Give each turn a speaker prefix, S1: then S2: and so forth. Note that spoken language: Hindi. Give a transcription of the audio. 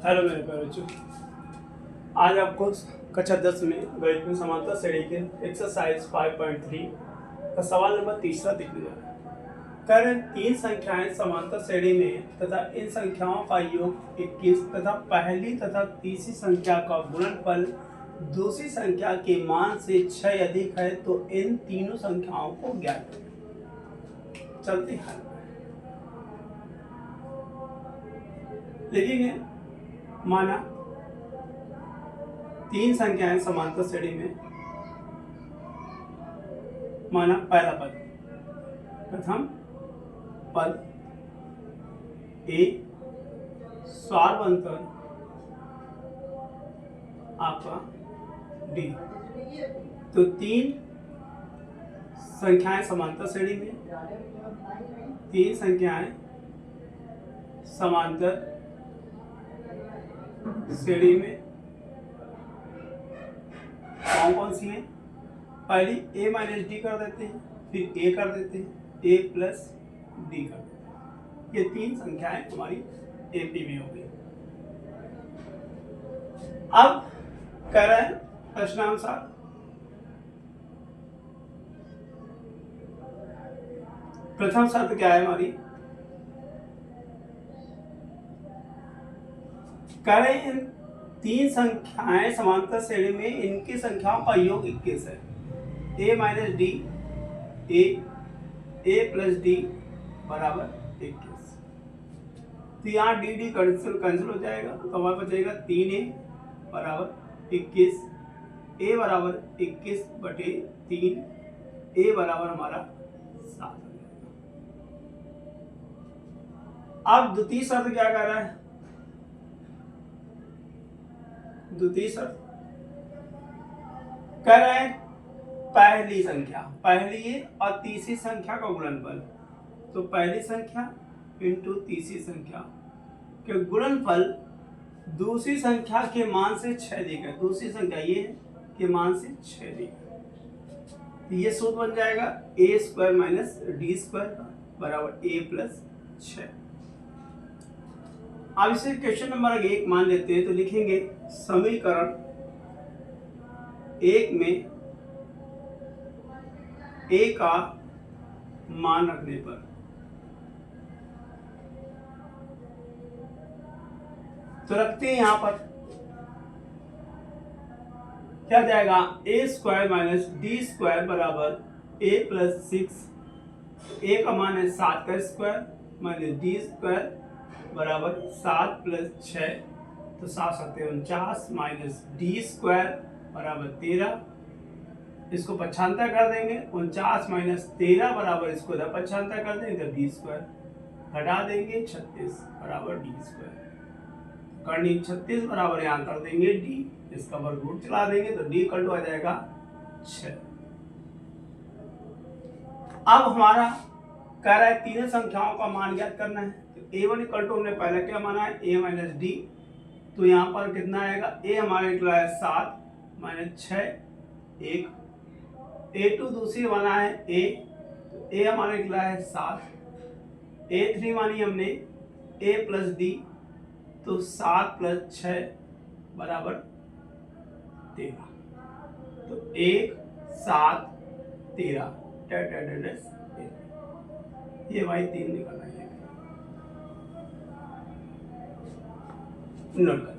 S1: हेलो मेरे प्यारे बच्चों, आज आपको कक्षा 10 में गणित में समांतर श्रेणी के एक्सरसाइज 5.3 का सवाल नंबर तीसरा दिखने जा रहा है। कह रहे तीन संख्याएं समांतर श्रेणी में तथा इन संख्याओं का योग 21 तथा पहली तथा तीसरी संख्या का गुणनफल दूसरी संख्या के मान से 6 अधिक है तो इन तीनों संख्याओं को ज्ञात करें। चलते हैं लिखेंगे। माना तीन संख्याएं समांतर श्रेणी में, माना पहला पद, प्रथम पद ए स्वारवंतर आपका डी। तो तीन संख्याएं समांतर श्रेणी में, तीन संख्याएं समांतर श्रेणी में कौन कौन सी है? पहली a माइनस डी कर देते हैं, फिर a कर देते हैं, a प्लस डी कर देते हैं। ये तीन संख्याएं हमारी एपी में हो गई। अब कह रहे हैं प्रश्नानुसार प्रथम शर्त क्या है हमारी? कह रहे हैं तीन संख्याएं समांतर श्रेणी में, इनकी संख्याओं का योग 21 है। a minus D A plus D बराबर 21। तो यहाँ डी डी कैंसिल हो जाएगा, तो हमारे बचेगा 3a बराबर 21, a बराबर 21 बटे 3, a बराबर हमारा 7। अब द्वितीय शर्त क्या कह रहा है? द्वितीय शर्त कह रहे हैं पहली संख्या, पहली और तीसरी संख्या का गुणनफल। तो पहली संख्या इंटू तीसरी संख्या के गुणनफल दूसरी संख्या के मान से 6 अधिक है। दूसरी संख्या ये के मान से 6 अधिक है। तो ये सूत्र बन जाएगा a square minus D square बराबर a प्लस 6। अब इसे क्वेश्चन नंबर 1 मान लेते हैं, तो लिखेंगे समीकरण 1 में a का मान रखने पर तो रखते हैं यहां पर क्या जाएगा? a square minus D square बराबर a प्लस 6। a का मान है 7 का स्क्वायर माइनस डी स्क्वायर बराबर 7 प्लस 6, तो 7 सत्ते 49 माइनस डी स्क्वायर बराबर 13। इसको पक्षांतर कर देंगे, 49 माइनस 13 बराबर इसको इधर पक्षांतर कर देंगे, डी स्क्वायर हटा देंगे, 36 बराबर डी स्क्वायर। करनी 36 बराबर यहाँ कर देंगे डी, इसका वर्गमूल चला देंगे तो डी इक्वल टू आ जाएगा 6। अब हमारा कह रहा है तीनों संख्याओं का मान ज्ञात करना है। तो a1 इक्वल टू हमने पहले क्या माना है? a minus D. तो यहाँ पर कितना आएगा? a हमारा निकला है 7 माइनस 6 1। a2 दूसरी माना है a, तो a हमारा निकला है 7। a3 मानी हमने a प्लस डी, तो 7 प्लस 6 बराबर 13। तो 1 7 13 ये भाई 3 निकलना है। नोट कर